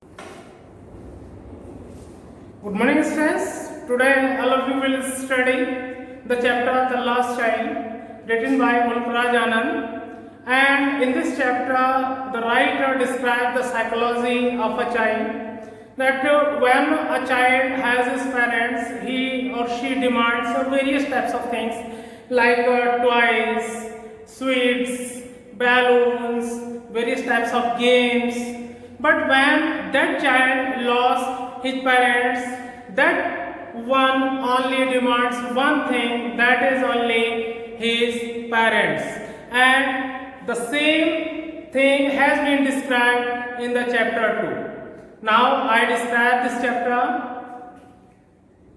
Good morning, students. Today, all of you will study the chapter "The Last Child," written by Mulkraj Anand. And in this chapter, the writer describes the psychology of a child. That when a child has his parents, he or she demands various types of things like toys, sweets, balloons, various types of games. But when that child lost his parents, that one only demands one thing, that is only his parents. And the same thing has been described in the chapter 2. Now I describe this chapter.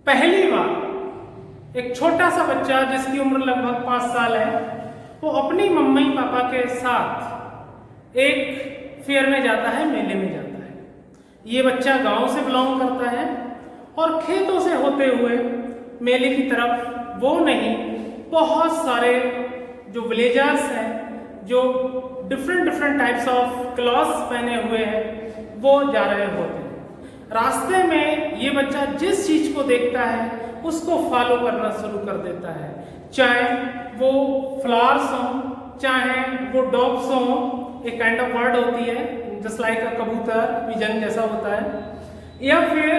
पहली बार एक छोटा सा बच्चा जिसकी उम्र लगभग 5 साल है, वो अपनी मम्मी पापा के साथ एक फेयर में जाता है, मेले में जाता है। ये बच्चा गांव से बिलोंग करता है और खेतों से होते हुए मेले की तरफ वो नहीं, बहुत सारे जो विलेजर्स हैं जो डिफरेंट टाइप्स ऑफ क्लॉथ्स पहने हुए हैं वो जा रहे होते हैं। रास्ते में ये बच्चा जिस चीज को देखता है उसको फॉलो करना शुरू कर देता है, चाहे वो फ्लावर्स हों, चाहे वो डॉग्स हों, एक काइंड ऑफ बर्ड होती है जस्ट लाइक अ कबूतर, पिजन जैसा होता है, या फिर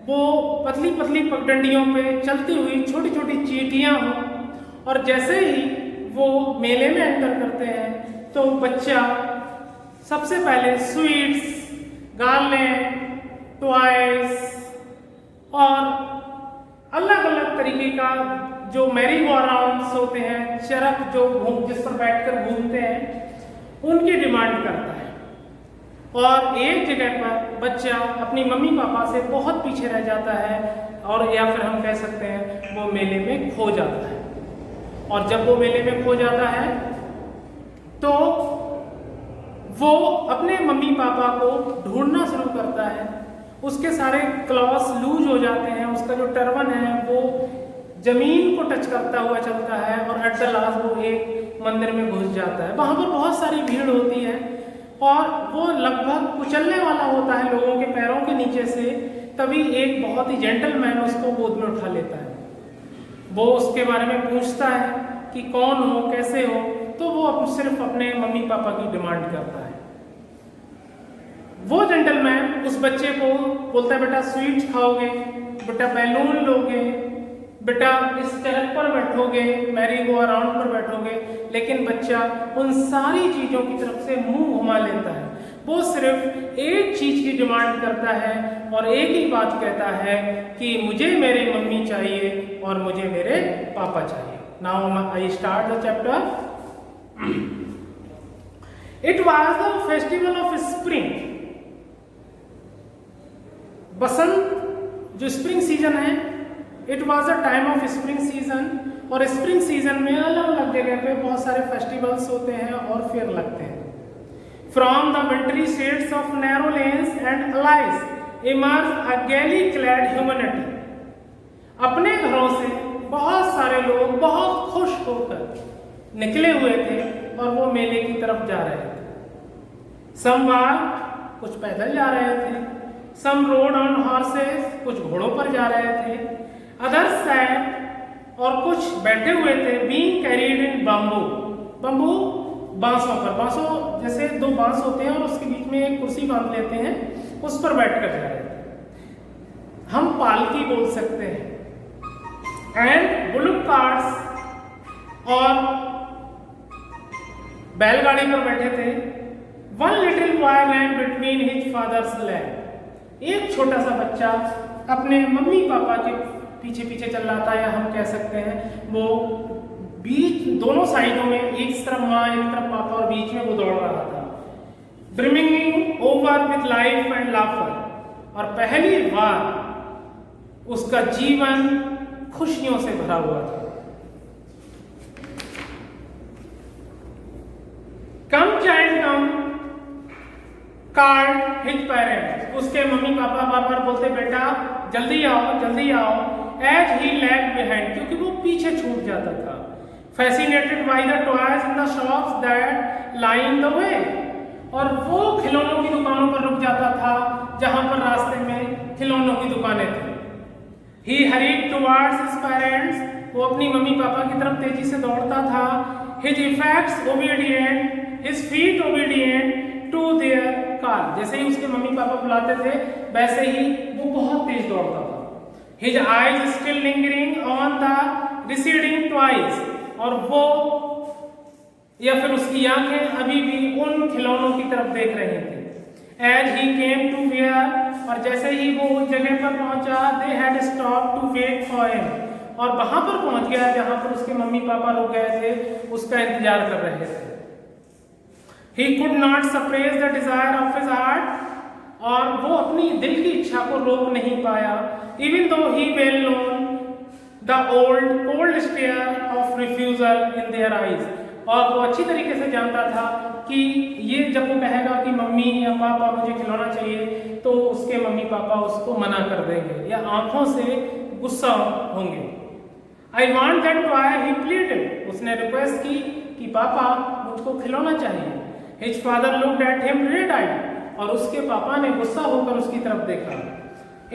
वो पतली पतली पगडंडियों पे चलती हुई छोटी छोटी चींटियां हों। और जैसे ही वो मेले में एंटर करते हैं तो बच्चा सबसे पहले स्वीट्स, गार्लेंड, टॉयज और अलग अलग तरीके का जो मैरी गो राउंड्स होते हैं, चरख जो जिस पर बैठकर घूमते हैं, उनकी डिमांड करता है। और एक जगह पर बच्चा अपनी मम्मी पापा से बहुत पीछे रह जाता है, और या फिर हम कह सकते हैं वो मेले में खो जाता है। और जब वो मेले में खो जाता है तो वो अपने मम्मी पापा को ढूंढना शुरू करता है। उसके सारे क्लॉथ्स लूज हो जाते हैं, उसका जो टर्बन है वो जमीन को टच करता हुआ चलता है, और एट द लास्ट वो एक मंदिर में घुस जाता है। वहां पर बहुत सारी भीड़ होती है और वो लगभग कुचलने वाला होता है लोगों के पैरों के नीचे से, तभी एक बहुत ही जेंटलमैन उसको गोद में उठा लेता है। वो उसके बारे में पूछता है कि कौन हो, कैसे हो, तो वो सिर्फ अपने मम्मी पापा की डिमांड करता है। वो जेंटलमैन उस बच्चे को बोलता है, बेटा स्वीट्स खाओगे, बेटा बैलून लोगे, बेटा इस चरख पर बैठोगे, मैरी गो अराउंड पर बैठोगे। लेकिन बच्चा उन सारी चीजों की तरफ से मुंह घुमा लेता है। वो सिर्फ एक चीज की डिमांड करता है और एक ही बात कहता है कि मुझे मेरे मम्मी चाहिए और मुझे मेरे पापा चाहिए। Now I start the chapter. It was the festival of spring. बसंत जो स्प्रिंग सीजन है, it was a time of spring season. और स्प्रिंग सीजन में अलग अलग जगह पे बहुत सारे फेस्टिवल्स होते हैं और फेयर लगते हैं। From the wintry shades of narrow lanes and alleys emerge a gaily clad humanity. अपने घरों से बहुत सारे लोग बहुत खुश होकर निकले हुए थे और वो मेले की तरफ जा रहे थे। सम वॉक, कुछ पैदल जा रहे थे, सम रोड ऑन हॉर्सेस, कुछ घोड़ों पर जा रहे थे, अदर्स सैट, और कुछ बैठे हुए थे, बीइंग कैरीड इन बम्बू। बम्बू बांसों पर, बांसों जैसे 2 बांस होते हैं और उसके बीच में एक कुर्सी बांध लेते हैं, उस पर बैठकर जा रहे थे। हम पालकी बोल सकते हैं। एंड बुलक कार्ट्स, और बैलगाड़ी पर बैठे थे। वन लिटिल बॉय रैन बिटवीन हिज फादर्स लैग। एक छोटा सा बच्चा अपने मम्मी पापा के पीछे पीछे चल रहा था, या हम कह सकते हैं वो बीच दोनों साइडों में, एक तरफ माँ एक तरफ पापा, और बीच में वो दौड़ रहा था। Brimming over with life and laughter. और पहली बार उसका जीवन खुशियों से भरा हुआ था। कम चाइल्ड कम कार्ड हिज पेरेंट्स। उसके मम्मी पापा बार बार बोलते, बेटा जल्दी आओ जल्दी आओ, एज ही लैग बिहाइंड, क्योंकि वो पीछे छूट जाता था। Fascinated by the toys in the shops that line the way. और वो खिलौनों की दुकानों पर रुक जाता था जहां पर रास्ते में खिलौनों की दुकानें थी। He hurried towards his parents. वो अपनी मम्मी पापा की तरफ तेजी से दौड़ता था। His effects obedient, his feet obedient to their call. जैसे ही उसके मम्मी पापा बुलाते थे वैसे ही वो बहुत तेज दौड़ता था। His eyes still lingering on the receding toys. और वो या फिर उसकी आंखें अभी भी उन खिलौनों की तरफ देख रही थी। As he came to where, और जैसे ही वो उस जगह पर पहुंचा, they had stopped to wait for him. और वहां पर पहुंच गया जहां पर उसके मम्मी पापा रुक गए थे, उसका इंतजार कर रहे थे। He could not suppress the desire of his heart. और वो अपनी दिल की इच्छा को रोक नहीं पाया। Even though he well known the old cold stare of refusal in their eyes. और वो अच्छी तरीके से जानता था कि ये जब वो कहेगा कि मम्मी या पापा मुझे खिलौना चाहिए तो उसके मम्मी पापा उसको मना कर देंगे या आंखों से गुस्सा होंगे। I want that toy, he pleaded. उसने रिक्वेस्ट की कि पापा मुझको खिलौना चाहिए। His father looked at him red-eyed. और उसके पापा ने गुस्सा होकर उसकी तरफ देखा।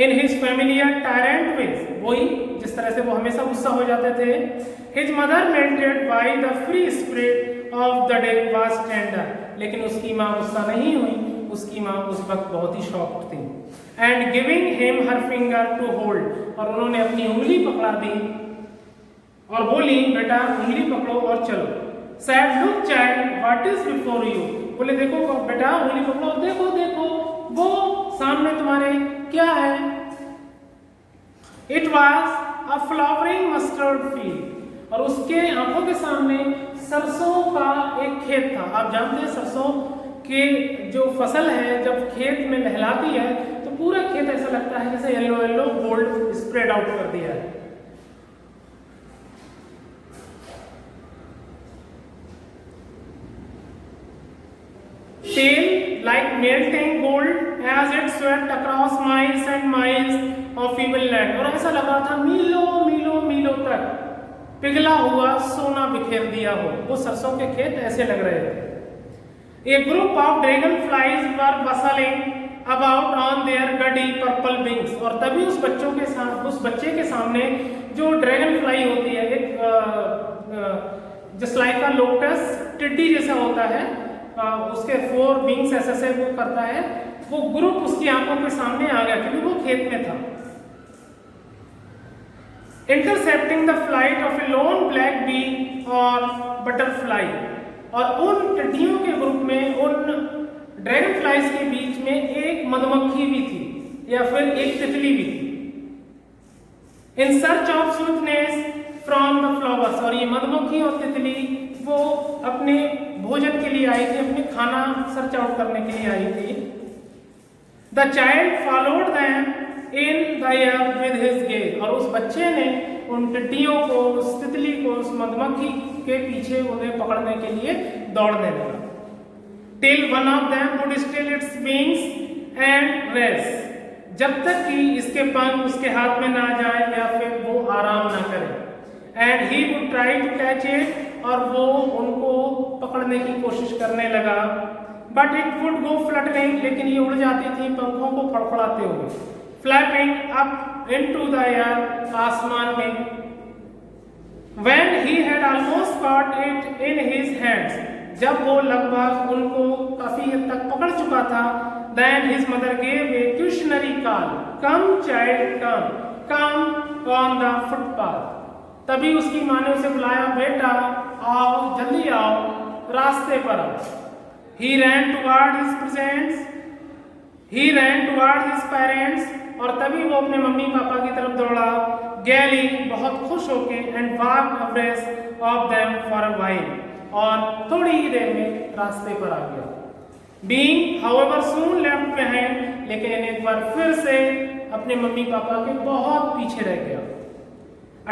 In his familiar tyrant ways, वही जिस तरह से वो हमेशा गुस्सा हो जाते थे। His mother melted by the free spirit of the day was tender. लेकिन उसकी माँ गुस्सा नहीं हुई, उसकी माँ उस वक्त बहुत ही शॉक्ड थी। And giving him her finger to hold, और उन्होंने अपनी उंगली पकड़ा दी और बोली बेटा उंगली पकड़ो और चलो। Said look child, what is before you? बोले देखो बेटा उंगली पकड़ो, देखो देखो वो सामने तुम्हारे क्या है। It was a flowering mustard field. और उसके आंखों के सामने सरसों का एक खेत था। आप जानते हैं सरसों के जो फसल है जब खेत में लहलाती है तो पूरा खेत ऐसा लगता है जैसे yellow yellow gold spread out कर दिया है। Tail like melting gold as it swept across miles and miles of feeble land. और ऐसा लगा था मीलों मीलों मीलों तक पिघला हुआ सोना बिखेर दिया हो। वो सरसों के खेत ऐसे लग रहे थे। A group of dragonflies were bustling about on their gaudy purple wings. और तभी उस बच्चे के सामने जो ड्रैगन फ्लाई होती है एक जस्ट लाइक अ लोटस टिड्डी जैसा होता है, उसके 4 विंग्स ऐसे वो करता है, वो ग्रुप उसकी आंखों के सामने आ गया क्योंकि वो खेत में था। Intercepting the flight of a lone black bee और butterfly, और उन टिड्डियों के ग्रुप में उन ड्रैगन फ्लाइज के बीच में एक मधुमक्खी भी थी या फिर एक तितली भी थी। In search of sweetness from the flowers, और ये मधुमक्खी और तितली वो अपने भोजन के लिए आई थी, अपने खाना सर्च आउट करने के लिए आई थी। The child followed them in the air with his gaze, और उस बच्चे ने उन टिड्डियों को, उस तितली को, उस मधुमक्खी के पीछे उन्हें पकड़ने के लिए दौड़ने लगा। Till one of them would still its wings and rest, जब तक कि इसके पंख उसके हाथ में ना जाए या फिर वो आराम ना करे। And he would try to catch it, और वो उनको पकड़ने की कोशिश करने लगा। But it would go fluttering, लेकिन ये उड़ जाती थी पंखों को फड़फड़ाते हुए। Flapping up into the air, आसमान में। When he had almost caught it in his hands, जब वो लगभग उनको काफी हद तक पकड़ चुका था, then his mother gave a cautionary call, come child come on the footpath. तभी उसकी माँ ने उसे बुलाया, बेटा आओ जल्दी आओ, रास्ते पर आओ। He ran toward his parents, और तभी वो अपने मम्मी पापा की तरफ दौड़ा, gaily, बहुत खुश होके, and walked abreast of them for a while, और थोड़ी ही देर में रास्ते पर आ गया। Being however soon left behind, लेकिन एक बार फिर से अपने मम्मी पापा के बहुत पीछे रह गया।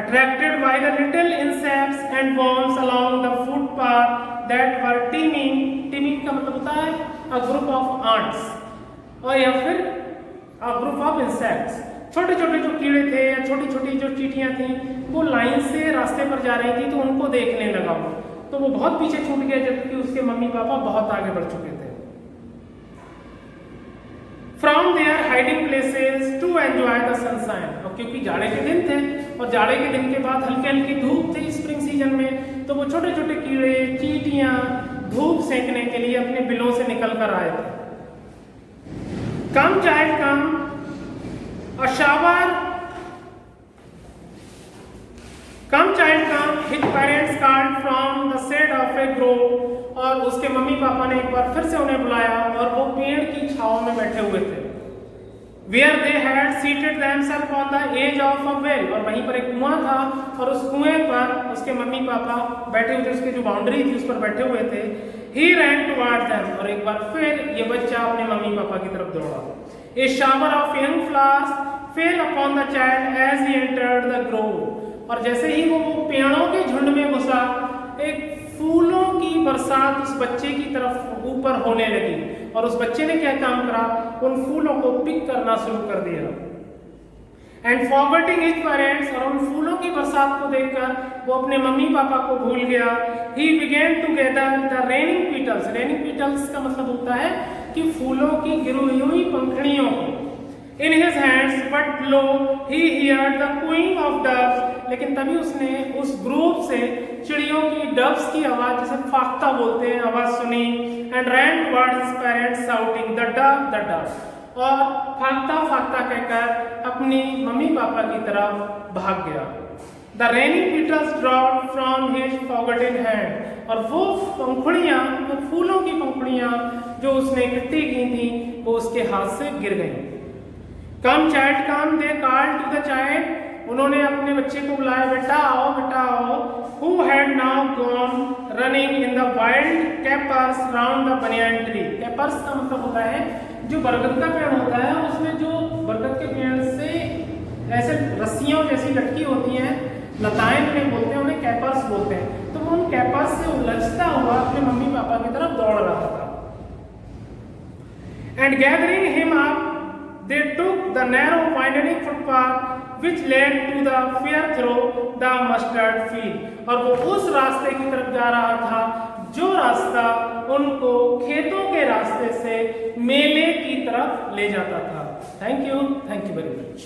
Attracted by the little insects and worms along the footpath that were teeming का मतलब होता है a group of ants, और या फिर a group of insects, छोटे छोटे जो कीड़े थे या छोटी छोटी जो चींटियां थी वो लाइन से रास्ते पर जा रही थी तो उनको देखने लगा वो, तो वो बहुत पीछे छूट गया जबकि उसके मम्मी पापा बहुत आगे बढ़ चुके थे। to enjoy the sunshine। और क्योंकि जाड़े के दिन थे और जाड़े के दिन के बाद हल्की हल्की धूप थी स्प्रिंग सीजन में, तो वो छोटे छोटे कीड़े चींटियां धूप सेकने के लिए अपने बिलों से निकल कर आए थे। Come child come, a shower, come child come, his parents called from the shade of a grove। और उसके मम्मी पापा ने एक बार फिर से उन्हें बुलाया और वो पेड़ की छांव में बैठे हुए थे। Where they had seated themselves on the edge of a well। और वहीं पर एक कुआं था और उस कुएं पर उसके मम्मी पापा बैठे हुए थे, उसके जो बाउंड्री थी उस पर बैठे हुए थे। He ran towards them। और एक बार फिर ये बच्चा अपने मम्मी पापा की तरफ दौड़ा। A shower of young flowers fell upon the child as he entered the grove। और जैसे ही वो पेड़ों के झुंड में घुसा, एक फूलों की बरसात उस बच्चे की तरफ ऊपर होने लगी और उस बच्चे ने क्या काम करा, उन फूलों को पिक करना शुरू कर दिया। And forgetting his parents. और उन फूलों की बरसात को देखकर वो अपने मम्मी पापा को भूल गया। He began to gather the raining petals. Raining petals का मतलब होता है कि फूलों की गिरी हुई पंखुड़ियों को। In his hands but lo he heard the cooing of doves. लेकिन तभी उसने उस ग्रुप से चिड़ियों की डव्स की आवाज, जिसे फाख्ता बोलते हैं, आवाज सुनी। And ran towards his parents shouting the Dove the Dove. और फाख्ता फाख्ता कहकर अपनी मम्मी पापा की तरफ भाग गया। The raining petals dropped from his forgotten hand. और वो पंखुड़ियां, वो फूलों की पंखुड़ियां जो उसने इकट्ठी की थी, वो उसके हाथ से गिर गईं। Come child come, they called to the child. उन्होंने अपने बच्चे को बुलाया, बेटा आओ बेटा आओ। Who had now gone running in the wild capers round the banyan tree। Capers का मतलब होता है जो बरगद का पेड़ होता है, उसमें जो बरगद के पेड़ से ऐसे रस्सियों जैसी लटकी होती हैं, लताएं उन्हें बोलते हैं, उन्हें कैपर्स बोलते हैं। तो वो उन कैपर्स से उलझता हुआ अपने मम्मी पापा की तरफ दौड़ रहा था। And gathering him up they took the narrow winding footpath which led to the fair through the mustard field। और वो उस रास्ते की तरफ जा रहा था जो रास्ता उनको खेतों के रास्ते से मेले की तरफ ले जाता था। Thank you very much.